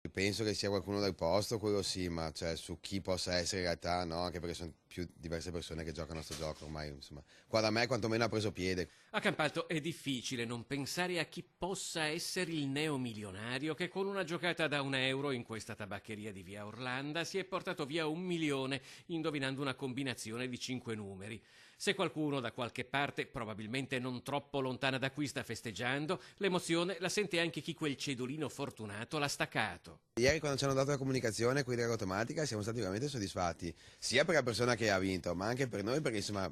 Penso che sia qualcuno del posto, quello sì, ma cioè, su chi possa essere in realtà no, anche perché sono più diverse persone che giocano a sto gioco ormai, insomma. Qua da me quantomeno ha preso piede. A Campalto è difficile non pensare a chi possa essere il neomilionario che con una giocata da €1 in questa tabaccheria di via Orlanda si è portato via 1 milione indovinando una combinazione di 5 numeri. Se qualcuno da qualche parte, probabilmente non troppo lontana da qui, sta festeggiando, l'emozione la sente anche chi quel cedolino fortunato l'ha staccato. Ieri quando ci hanno dato la comunicazione con l'idea automatica siamo stati veramente soddisfatti, sia per la persona che ha vinto, ma anche per noi perché insomma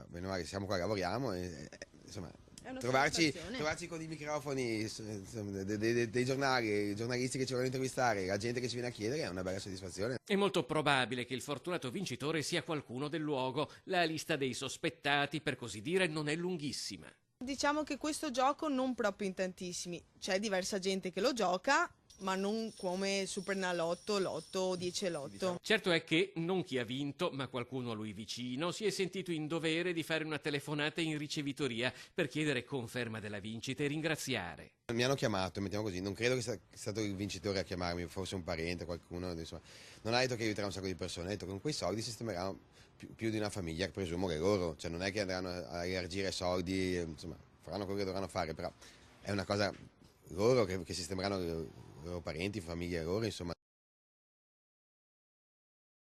bene o male siamo qua, lavoriamo e insomma È una trovarci, soddisfazione. trovarci con i microfoni insomma, dei giornali, i giornalisti che ci vogliono intervistare, la gente che ci viene a chiedere è una bella soddisfazione. È molto probabile che il fortunato vincitore sia qualcuno del luogo. La lista dei sospettati, per così dire, non è lunghissima. Diciamo che questo gioco non proprio in tantissimi. C'è diversa gente che lo gioca, ma non come Supernalotto, Lotto o 10 Lotto. Certo è che non chi ha vinto, ma qualcuno a lui vicino, si è sentito in dovere di fare una telefonata in ricevitoria per chiedere conferma della vincita e ringraziare. Mi hanno chiamato, mettiamo così, non credo che sia stato il vincitore a chiamarmi, forse un parente, qualcuno, insomma. Non ha detto che aiuterà un sacco di persone, ha detto che con quei soldi sistemeranno più di una famiglia, presumo che loro, cioè non è che andranno a elargire soldi, insomma, faranno quello che dovranno fare, però è una cosa loro che sistemeranno i loro parenti, famiglie loro, insomma.